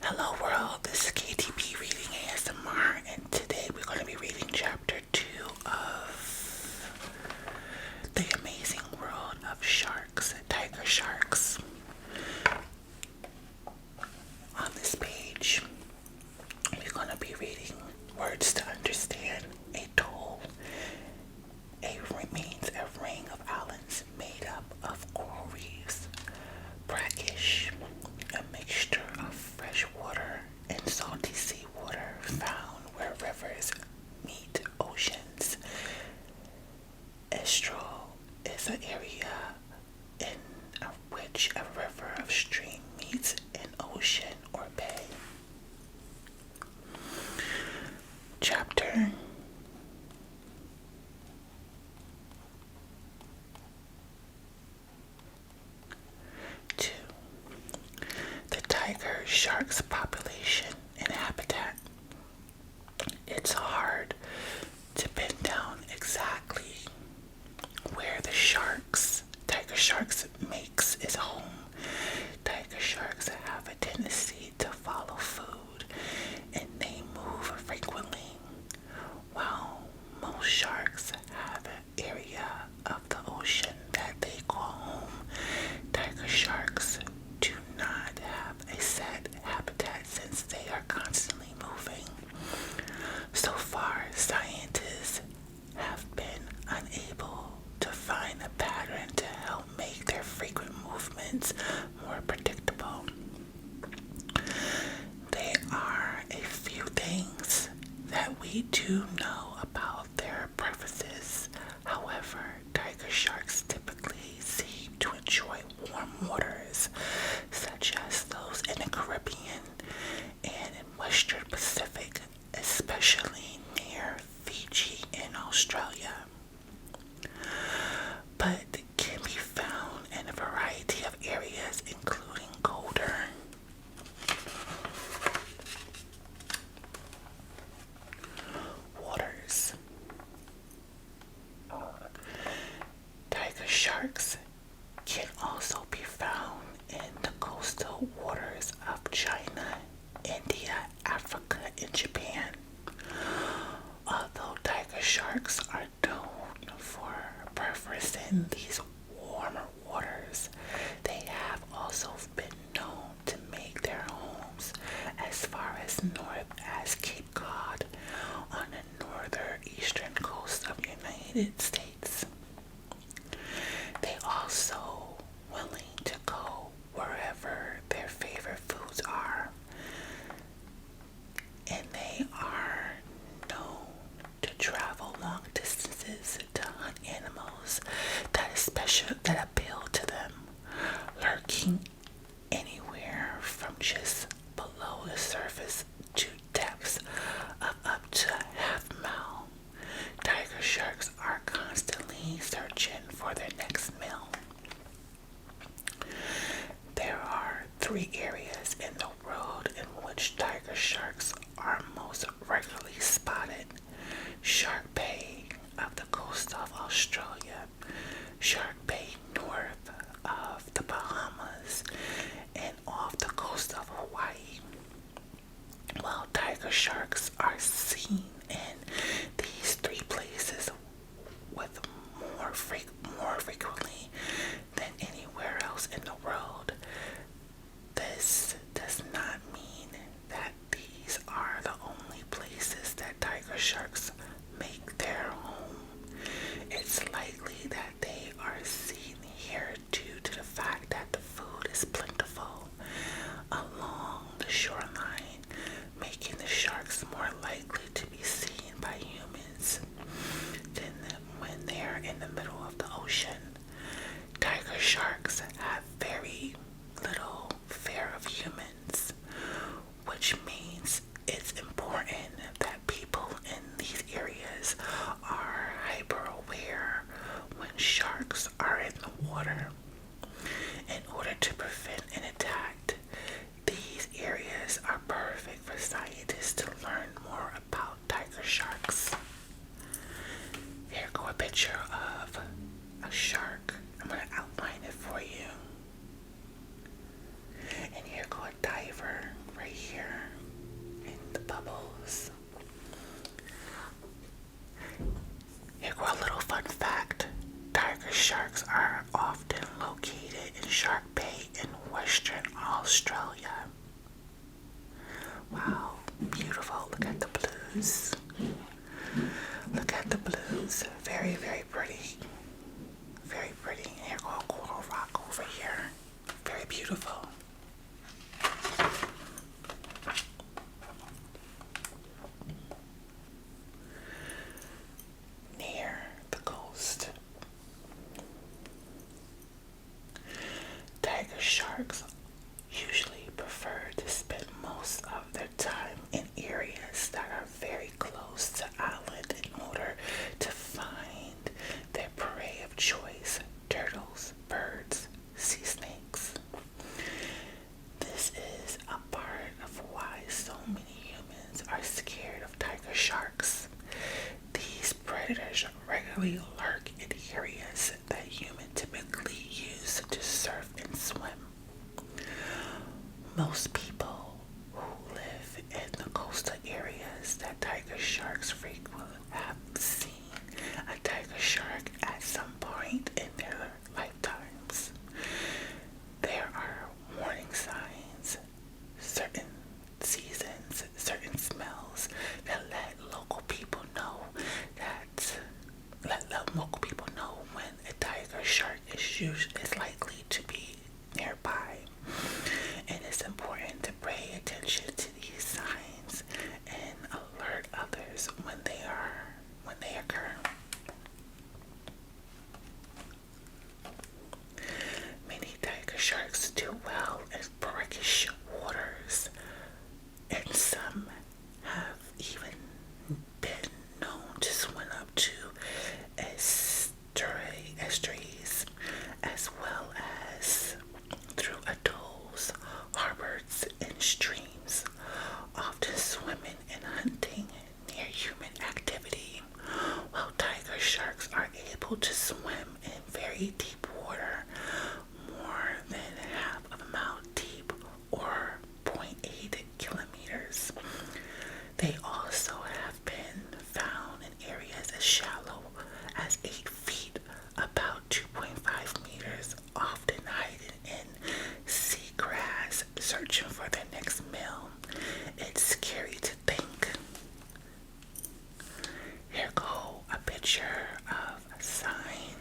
Hello world, this is KTB reading ASMR, and today we're going to be reading chapter 2 of The Amazing World of Sharks, Tiger Sharks. On this page, we're going to be reading Words to Understand, a toll. A means a ring of islands made up of coral reefs, brackish, a mixture of fresh water and salty seawater found where rivers meet oceans. Estuary is an area in which a river or stream meets an ocean or bay. Chapter 2. The tiger shark's population and habitat. It's hard to pin down exactly where the tiger sharks makes its home. Tiger sharks have a tendency to follow food and they move frequently. While most sharks have an area of the ocean that they call home, tiger sharks do not have a set habitat since they are constantly moving. So far, scientists have been unable to find a pattern to help make their frequent movements more predictable. There are a few things that we do know about their preferences. However, tiger sharks typically seem to enjoy warm waters, such as those in the Caribbean and in Western Pacific, especially near Fiji and Australia, but can be found in a variety of areas, including colder waters. Tiger sharks can also be found in the coastal waters of China, India, Africa, and Japan. Although tiger sharks are known for preferencing these warmer waters, they have also been known to make their homes as far as north as Cape Cod on the northeastern coast of the United States. They also willing to go wherever their favorite foods are, and they are known to travel long distances to hunt animals that appeal to them, lurking anywhere from just below the surface to depths of up to a half-mile. Tiger sharks are constantly searching for their next meal. There are 3 areas in the world in which tiger sharks are most regularly spotted: Shark Bay off the coast of Australia, Shark Bay north of the Bahamas, and off the coast of Hawaii. While tiger sharks are seen in these 3 places with more frequently than anywhere else in the world, this does not mean that these are the only places that tiger sharks make their home. It's likely that they are seen here due to the fact that the food is plentiful along the shoreline, making the sharks more likely to be tell ya. Wow, beautiful. Look at the blues. Look at the blues. Very, very pretty. Very pretty. And here go a coral rock over here. Very beautiful. Near the coast, tiger sharks usually prefer to spend most of their time in areas that are very close to island in order to find their prey of choice: turtles, birds, sea snakes. This is a part of why so many humans are scared of tiger sharks. These predators regularly lurk in areas that humans typically use to surf and swim. Most people who live in the coastal areas that tiger sharks frequent have seen a tiger shark at some point in their lifetimes. There are warning signs, certain seasons, certain smells that let local people know when a tiger shark is likely to be nearby. And it's important to pay attention to these signs and alert others when they occur. Many tiger sharks do well in brackish waters, and some have even been known to swim up to estuaries as well as through atolls, harbors, and streams, often swimming and hunting near human activity. While tiger sharks are able to swim in very deep water, more than half of a mile deep or 0.8 kilometers, they also have been found in areas as shallow as 8 feet, about 2.5 meters, often hiding in seagrass, searching for their next meal. It's scary to think. Here go a picture of a sign.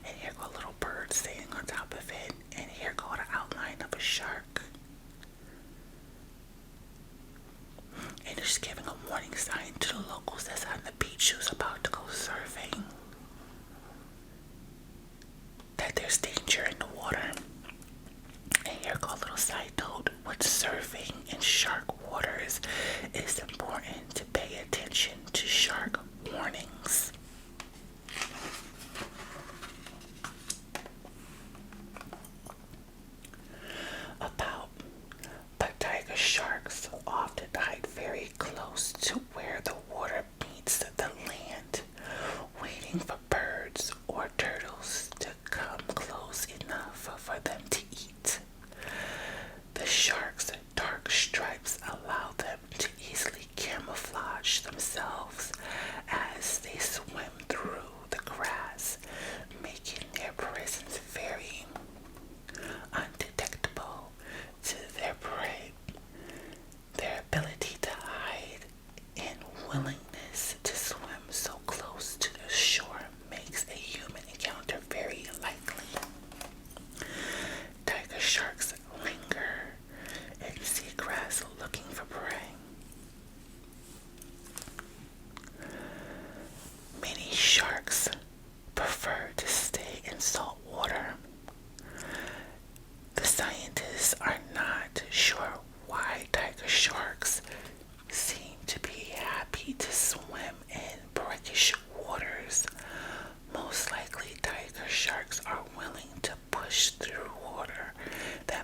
And here go a little bird sitting on top of it. And here go the outline of a shark. And it's giving a warning sign to the locals that's on the beach who's about to go surfing that there's danger in the water. And here go a little side note: with surfing in shark waters, it's important to pay attention to shark warnings. But tiger sharks often hide very close to where the water meets the land, waiting for birds or turtles to come close enough for them to eat. The shark's dark stripes allow them to easily camouflage themselves as they swim through the grass, making their presence very undetectable to their prey. Their ability to hide and willingness to swim so close to the shore makes a human encounter very likely. Tiger sharks linger in seagrass looking for prey. Many sharks prefer to stay in salt water. The scientists are not sure why tiger sharks seem to be happy to swim in brackish waters. Most likely, tiger sharks are willing to push through water that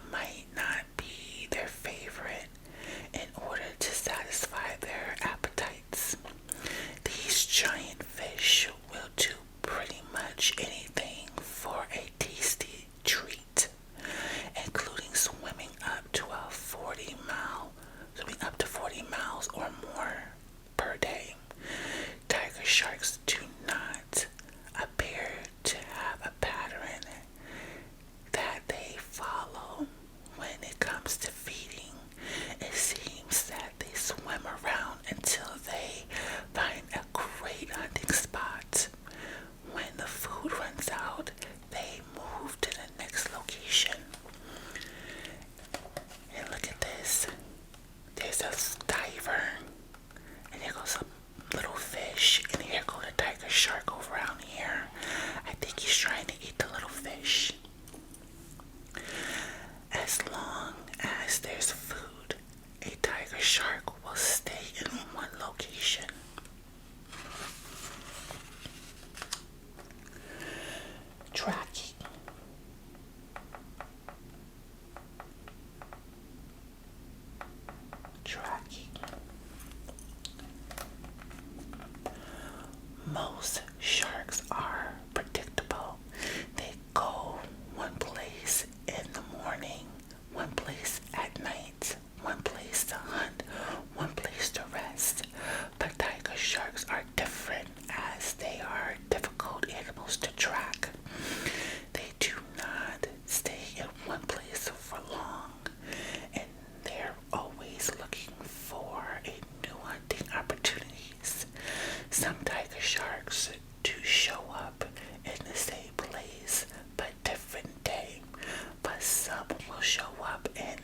show up in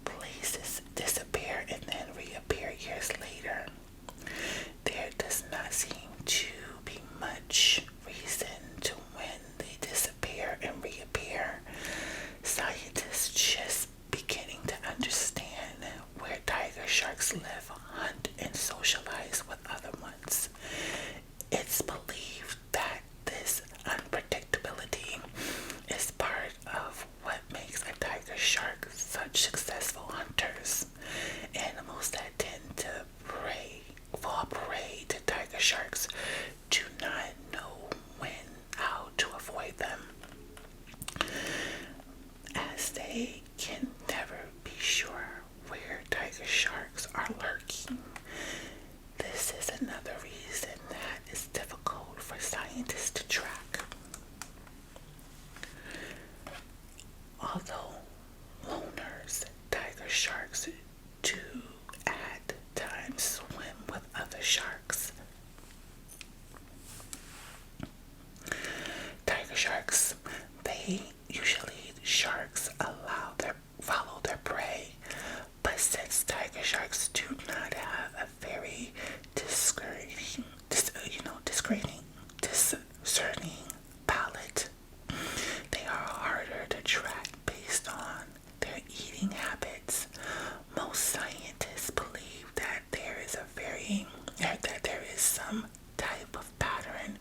places, disappear, and then reappear years later. There does not seem to be much reason to when they disappear and reappear. Scientists just beginning to understand where tiger sharks live, hunt, and socialize with other ones. It's believed that this unpredictability is part of what makes a tiger shark such successful hunters. Animals that tend to fall prey to tiger sharks do not know how to avoid them, as they can never be sure where tiger sharks are lurking. This is another reason that it's difficult for scientists to track. Although loners, tiger sharks do at times swim with other sharks. Tiger sharks, sharks follow their prey, but since tiger sharks do not have a very discerning palate, they are harder to track based on their eating habits. Most scientists believe that there is some type of pattern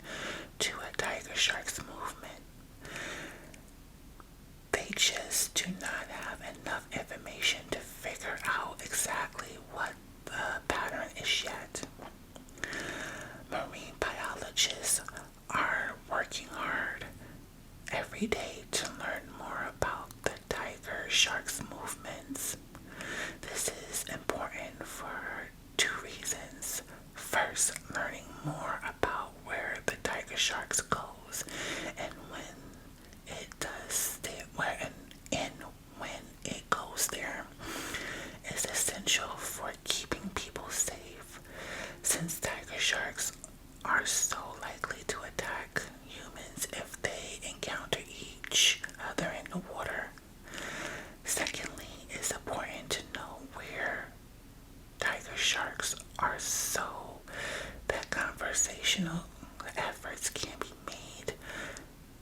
to a tiger shark's movement. They just do not have enough information to figure out exactly what the pattern is yet. Marine biologists are working hard every day to learn more about the tiger shark's movements. This is important for two reasons. First, learning more about where the tiger shark goes and when it goes there is essential for keeping people safe, since tiger sharks are so likely to attack humans if they encounter each other in the water. Secondly, it's important to know where tiger sharks are so that conversational efforts can be made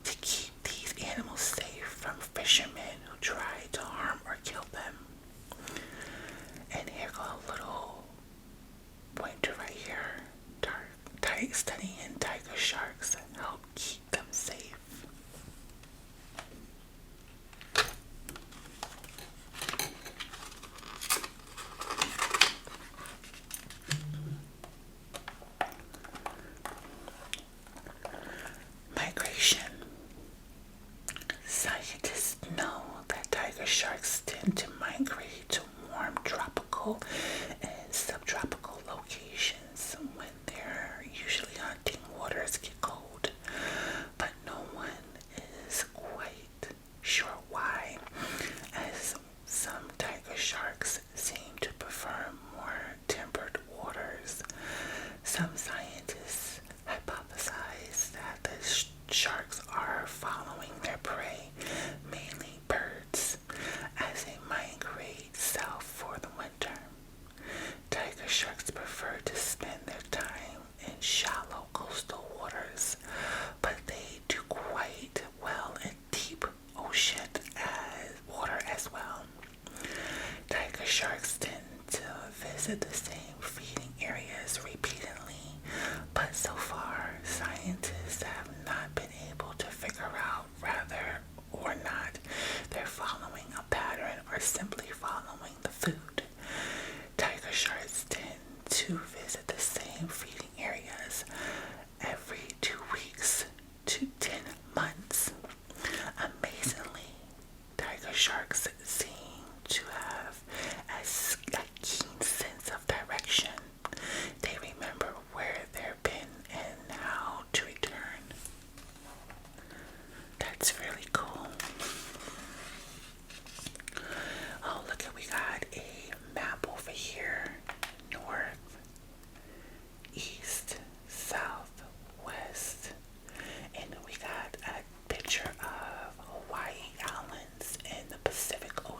to keep these animals safe from fishermen who try to harm or kill them. And here go a little pointer right here. Studying tiger sharks help keep them safe. Migration. Scientists know that tiger sharks tend to migrate to warm tropical and subtropical locations when they're usually hunting waters get cold, but no one is quite sure why, as some tiger sharks seem to prefer more temperate waters. Some scientists hypothesize that the sharks are following their prey, mainly birds, as they migrate south for the winter. Tiger sharks prefer to spend their time in shallow coastal waters, but they do quite well in deep ocean water as well. Tiger sharks tend to visit the same feeding areas repeatedly, but so far scientists have not been able to figure out whether or not they're following a pattern or simply following the food. Tiger sharks tend to visit the same feeding areas every 2 weeks to 10 months. Amazingly, tiger sharks seem to have a keen sense of direction. They remember where they've been and how to return. That's really cool. Oh, look, we got a map over here. North, east, south, west. And we got a picture of Hawaii Islands in the Pacific Ocean.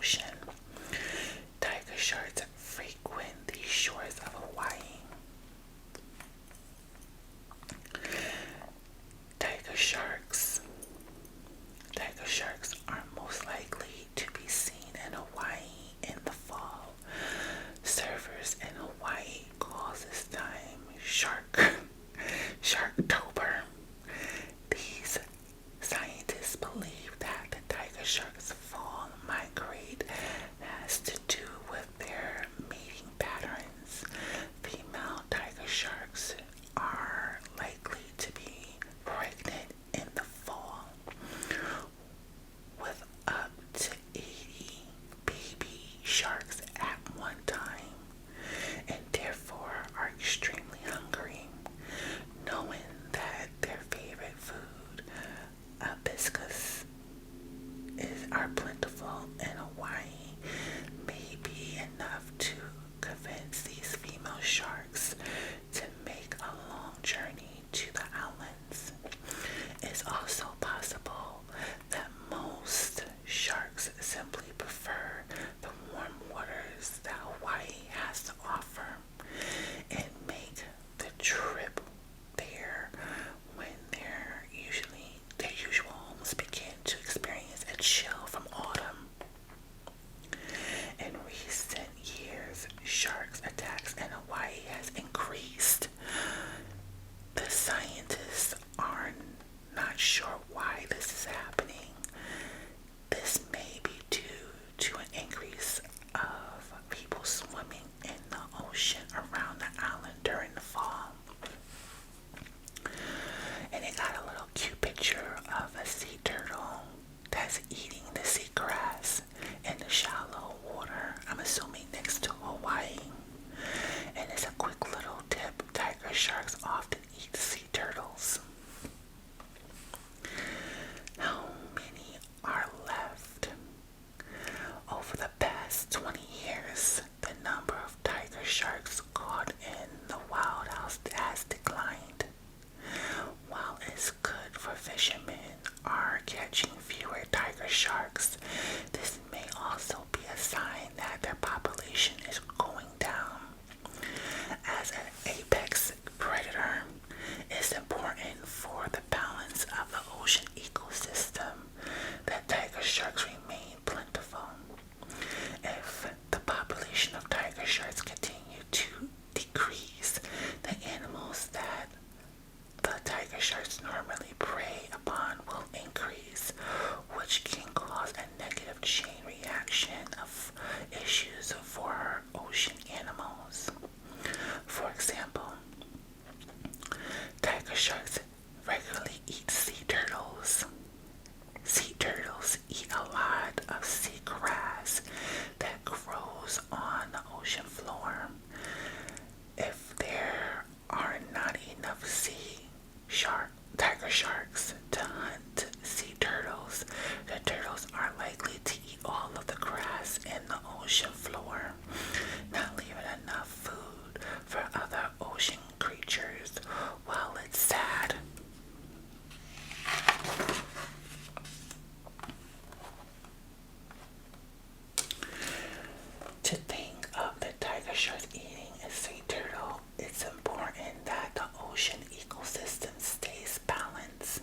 pressured eating a sea turtle, it's important that the ocean ecosystem stays balanced.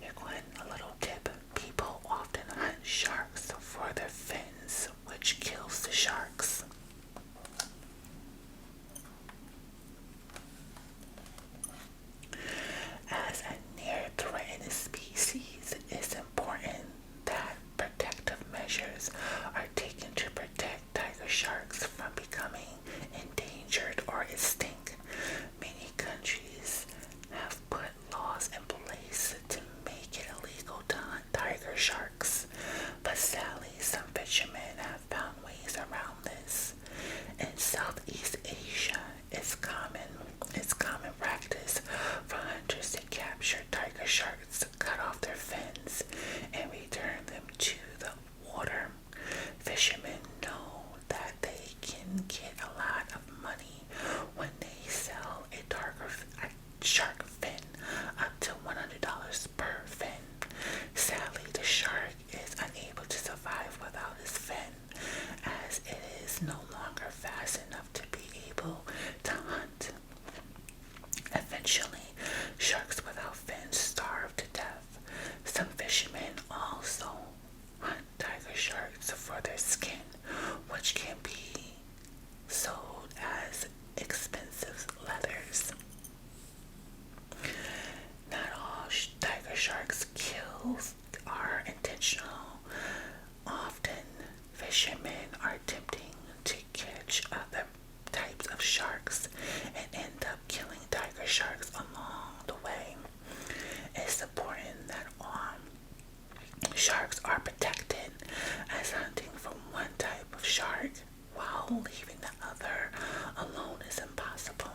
Here going a little tip. People often hunt sharks for their fins, which kills the sharks. As a near threatened species, it's important that protective measures are taken to protect tiger sharks from becoming endangered or extinct. Many countries have put laws in place to make it illegal to hunt tiger sharks, but sadly some fishermen have found ways around this. In Southeast Asia, it's common practice for hunters to capture tiger sharks, cut off their fins, and return them to the water. Fishermen know that they can get a lot of money when they sell a shark fin, up to $100 per fin. Sadly, the shark is unable to survive without his fin, as it is no longer fast enough to be able to hunt. Eventually, sharks without fins starve to death. Some fishermen also hunt tiger sharks for their skin, which can be sold as expensive leathers. Not all tiger sharks' kills are intentional. Often, fishermen are attempting to catch other types of sharks and end up killing tiger sharks along the way. It's important that all sharks are protected, as hunting for one type of shark while leaving the other alone is impossible.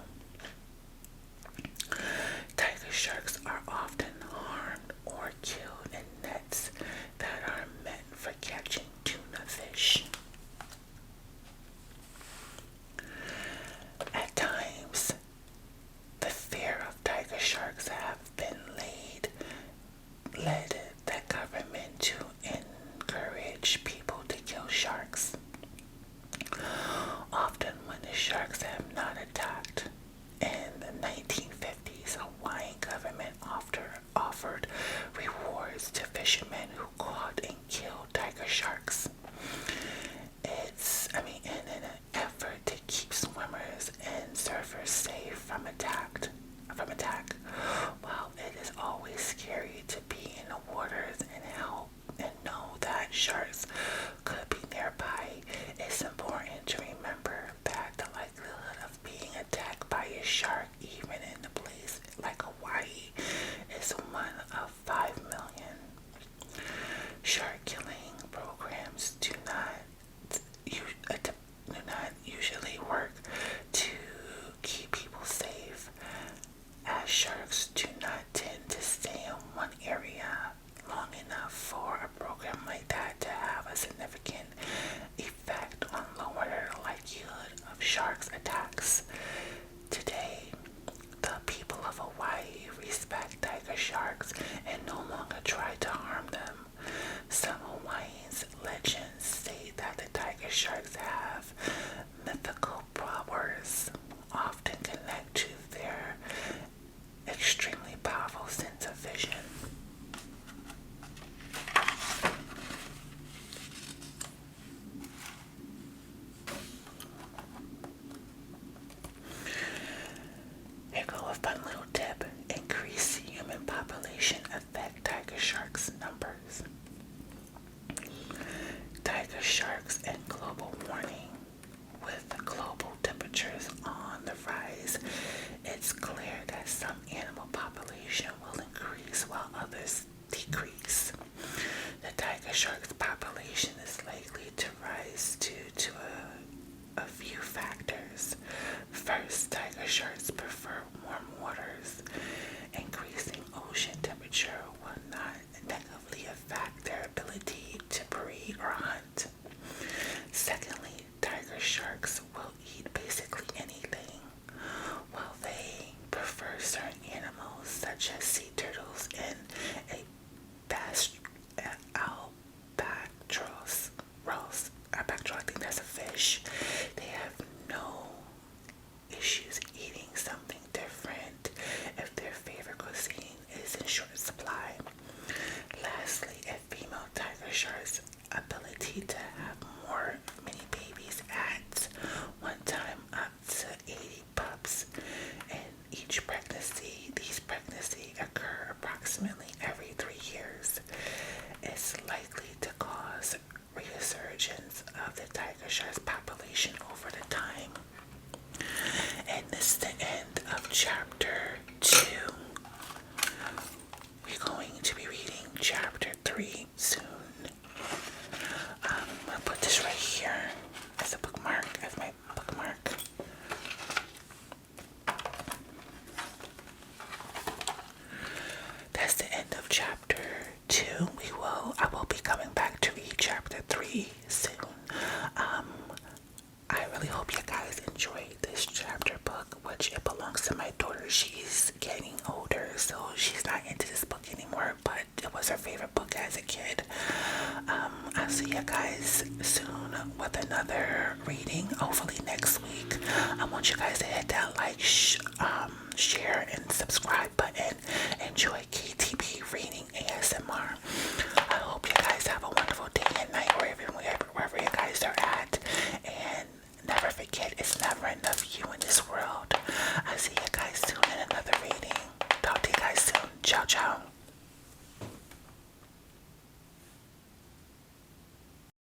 Tiger sharks are often harmed or killed in nets that are meant for catching tuna fish. At times, the fear of tiger sharks have been led the government to encourage people to kill sharks. Often when the sharks have not attacked. In the 1950s, Hawaiian government offered rewards to fishermen who caught and killed tiger sharks. In an effort to keep swimmers and surfers safe from attack. While it is always scary to be in the waters and know that sharks could be nearby, it's important to remember that the likelihood of being attacked by a shark, even in a place like Hawaii, is 1 of 5 million. Shark killing programs do not usually work to keep people safe, as sharks do not tend to stay in one area long enough for a program like that to have a significant effect on lower the likelihood of sharks attacks. Today, the people of Hawaii respect tiger sharks and no longer try to harm them. Some Hawaiians' legends state that the tiger sharks have mythical powers, often connect to their extremely powerful sense of vision. Here go a fun little tip. Increased human population affect tiger sharks' numbers. Tiger sharks and global warming. With global temperatures on the rise, it's clear that some animal population will increase while others decrease. The tiger shark's population is likely to rise due to a few factors. First, tiger sharks prefer warm waters. Increasing ocean temperature will not negatively affect their ability to breed or hunt. Secondly, tiger sharks will eat basically anything. While they prefer certain animals such as sea turtles and albatross, I think that's a fish, they have shark's population over the time. And this is the end of chapter 2. We're going to be reading chapter 3 soon. I'm going to put this right here as a bookmark, as my bookmark. That's the end of chapter 2. I will be coming back to read chapter 3 soon. I really hope you guys enjoyed this chapter book, which it belongs to my daughter. She's getting older, so she's not into this book anymore, but it was her favorite book as a kid. I'll see you guys soon with another reading, hopefully next week. I want you guys to hit that like, share, and subscribe button. Enjoy KTB reading ASMR. I hope you guys have a wonderful day and night wherever you guys are at. And never forget, it's never enough you in this world. I'll see you guys soon in